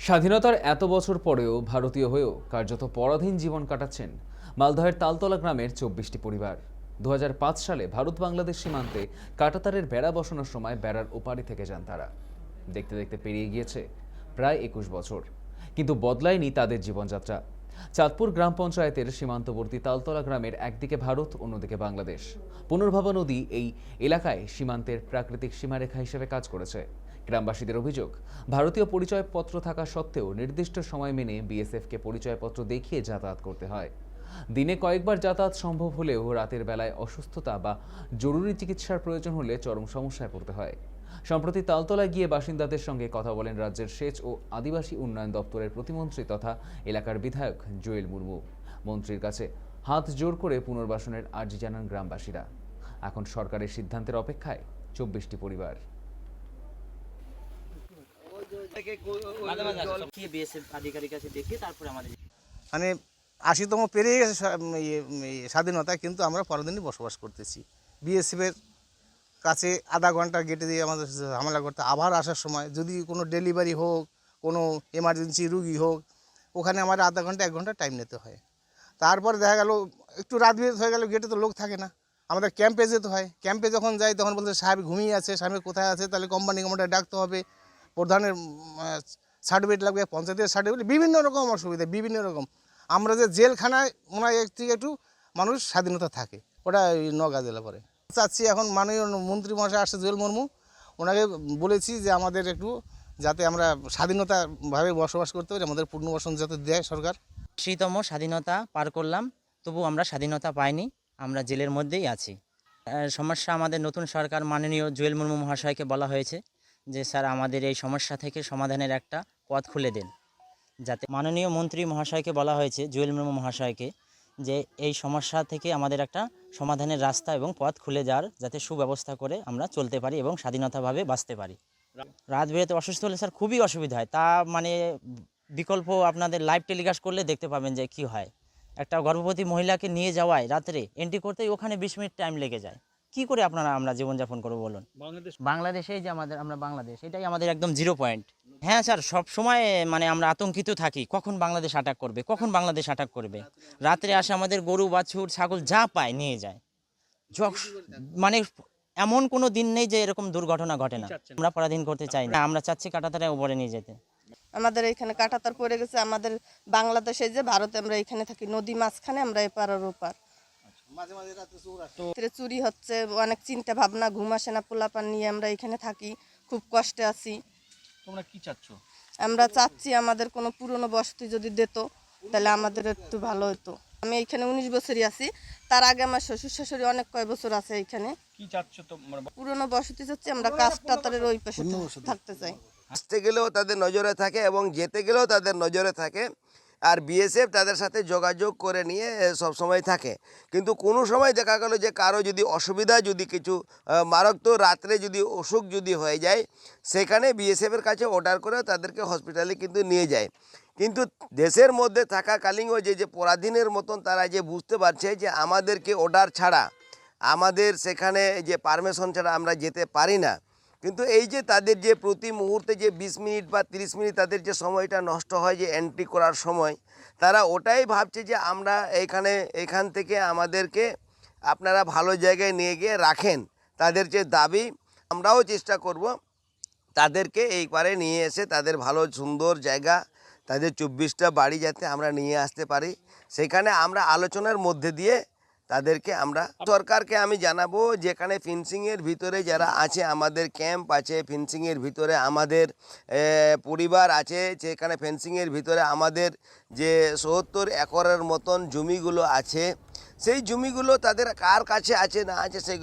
স্বাধীনতার এত বছর পরেও ভারতীয় হয়েও কার্যত পরাধীন জীবন কাটাচ্ছেন মালদহের তালতলা গ্রামের ২৪টি পরিবার। ২০০৫ সালে ভারত বাংলাদেশ সীমান্তে কাঁটাতারের বেড়া বসানোর সময় বেড়ার ওপারে থেকে যান তারা। দেখতে দেখতে পেরিয়ে গিয়েছে প্রায় ২১ বছর, কিন্তু বদলায়নি তাদের জীবনযাত্রা। চাঁদপুর গ্রাম পঞ্চায়েতের সীমান্তবর্তী তালতলা গ্রামের একদিকে ভারত, অন্যদিকে বাংলাদেশ। পুনর্ভবা নদী এই এলাকায় সীমান্তের প্রাকৃতিক সীমারেখা হিসেবে কাজ করেছে। গ্রামবাসীদের অভিযোগ, ভারতীয় পরিচয়পত্র থাকা সত্ত্বেও নির্দিষ্ট সময় মেনে বিএসএফকে পরিচয়পত্র দেখিয়ে যাতায়াত করতে হয়। দিনে কয়েকবার যাতায়াত সম্ভব হলেও রাতের বেলায় অসুস্থতা বা জরুরি চিকিৎসার প্রয়োজন হলে চরম সমস্যায় পড়তে হয়। সম্প্রতি তালতলায় গিয়ে বাসিন্দাদের সঙ্গে কথা বলেন রাজ্যের সেচ ও আদিবাসী উন্নয়ন দপ্তরের প্রতিমন্ত্রী তথা এলাকার বিধায়ক জুয়েল মুর্মু। মন্ত্রীর কাছে হাত জোর করে পুনর্বাসনের আর্জি জানান গ্রামবাসীরা। এখন সরকারের সিদ্ধান্তের অপেক্ষায় ২৪টি পরিবার। মানে ৮০তম পেরিয়ে গেছে স্বাধীনতা, কিন্তু আমরা পরদিনই বসবাস করতেছি। বিএসএফের কাছে আধা ঘন্টা গেটে দিয়ে আমাদের ঝামেলা করতে, আবার আসার সময় যদি কোনো ডেলিভারি হোক, কোনো এমার্জেন্সি রুগী হোক, ওখানে আমার আধা ঘন্টা ১ ঘন্টা টাইম নিতে হয়। তারপর দেখা গেল একটু রাত বিরেত হয়ে গেল, গেটে তো লোক থাকে না, আমাদের ক্যাম্পে যেতে হয়। ক্যাম্পে যখন যাই তখন বলতে সাহেব ঘুমিয়ে আছে, সাহেব কোথায় আছে, তাহলে কোম্পানি ডাকতে হবে, প্রধানের সার্টিফিকেট লাগবে, পঞ্চায়েতের সার্টিফিকেট, বিভিন্ন রকম অসুবিধা, বিভিন্ন রকম। আমরা যে জেলখানায় মনে হয় এর থেকে একটু মানুষ স্বাধীনতা থাকে, ওটা ওই নওগাঁ জেলা পরে। চাচ্ছি এখন মাননীয় মন্ত্রী মহাশয় আসছে জুয়েল মুর্মু, ওনাকে বলেছি যে আমাদের একটু যাতে আমরা স্বাধীনতাভাবে বসবাস করতে পারি, আমাদের পুনর্বাসন যাতে দেয় সরকার। 80তম স্বাধীনতা পার করলাম, তবু আমরা স্বাধীনতা পাইনি, আমরা জেলের মধ্যেই আছি। সমস্যা আমাদের নতুন সরকার মাননীয় জুয়েল মুর্মু মহাশয়কে বলা হয়েছে যে স্যার আমাদের এই সমস্যা থেকে সমাধানের একটা পথ খুলে দেন। যাতে মাননীয় মন্ত্রী মহাশয়কে বলা হয়েছে, জুয়েল মুর্মু মহাশয়কে, যে এই সমস্যা থেকে আমাদের একটা সমাধানের রাস্তা এবং পথ খুলে যাওয়ার যাতে সুব্যবস্থা করে আমরা চলতে পারি এবং স্বাধীনতাভাবে বাঁচতে পারি। রাত বেরোতে অসুস্থ হলে স্যার খুবই অসুবিধা হয়, তা মানে বিকল্প আপনাদের লাইভ টেলিকাস্ট করলে দেখতে পাবেন যে কি হয়। একটা গর্ভবতী মহিলাকে নিয়ে যাওয়ায় রাত্রে এন্ট্রি করতেই ওখানে 20 মিনিট টাইম লেগে যায়। কি করে আমরা জীবনযাপন করবো বলুন? বাংলাদেশেই যে আমরা বাংলাদেশ, এটাই আমাদের একদম 0 পয়েন্ট। হ্যাঁ স্যার, সব সময় মানে আমরা আতঙ্কিত থাকি, কখন বাংলাদেশ অ্যাটাক করবে, কখন বাংলাদেশ অ্যাটাক করবে। রাত্রে আসে আমাদের গরু, বাছুর, ছাগল যা পায় নিয়ে যায়। মানে এমন কোনো দিন নেই যে এরকম দুর্ঘটনা ঘটে না। আমরা পরাধীন করতে চাই না, আমরা চাচ্ছি কাঁটাতারে উপরে নিয়ে যেতে। আমাদের এখানে কাঁটাতার পড়ে গেছে, আমাদের বাংলাদেশে যে ভারতে আমরা এখানে থাকি, নদী মাঝখানে, আমরা এপার আর ওপার। রাত্রে চুরি হচ্ছে, অনেক চিন্তা ভাবনা, ঘুম আসে না, পোলাপান নিয়ে আমরা এখানে থাকি, খুব কষ্টে আছি। তোমরা কি চাচ্ছ? আমরা চাচ্ছি আমাদের কোনো পুরনো বসতি যদি দিত তাহলে আমাদের একটু ভালো হতো। আমি এখানে 19 বছরই আছি, তার আগে আমার শ্বশুর শাশুড়ি অনেক কয় বছর আছে এখানে। কি চাচ্ছ তোমরা? পুরনো বসতি চাচ্ছি, আমরা কাজটাতারের ওই পাশে থাকতে চাই। আসতে গেলেও তাদের নজরে থাকে এবং যেতে গেলেও তাদের নজরে থাকে, আর বিএসএফ তাদের সাথে যোগাযোগ করে নিয়ে সব সময় থাকে। কিন্তু কোনো সময় দেখা গেল যে কারো যদি অসুবিধা, যদি কিছু মারাত্মক রাত্রে যদি অসুখ যদি হয়ে যায়, সেখানে বিএসএফের কাছে অর্ডার করে তাদেরকে হসপিটালে কিন্তু নিয়ে যায়। কিন্তু দেশের মধ্যে থাকাকালীনও যে পরাধীনের মতন তারা যে বুঝতে পারছে যে আমাদেরকে অর্ডার ছাড়া, আমাদের সেখানে যে পারমিশন ছাড়া আমরা যেতে পারি না। কিন্তু এই যে তাদের যে প্রতি মুহূর্তে যে 20 মিনিট বা 30 মিনিট তাদের যে সময়টা নষ্ট হয় যে এন্ট্রি করার সময়, তারা ওটাই ভাবছে যে আমরা এখান থেকে আমাদেরকে আপনারা ভালো জায়গায় নিয়ে গিয়ে রাখেন। তাদের যে দাবি, আমরাও চেষ্টা করব তাদেরকে এই পারে নিয়ে এসে তাদের ভালো সুন্দর জায়গা, তাদের 24টা বাড়ি যাতে আমরা নিয়ে আসতে পারি। সেখানে আমরা আলোচনার মধ্যে দিয়ে তাদেরকে আমরা সরকারকে আমি জানাবো, যেখানে ফেন্সিংয়ের ভিতরে যারা আছে, আমাদের ক্যাম্প আছে, ফেন্সিংয়ের ভিতরে আমাদের পরিবার আছে, যেখানে ফেন্সিংয়ের ভিতরে আমাদের যে ৭০ একরের মতন জমিগুলো আছে, সেই জমিগুলো তাদের কার কাছে আছে না আছে সেগুলো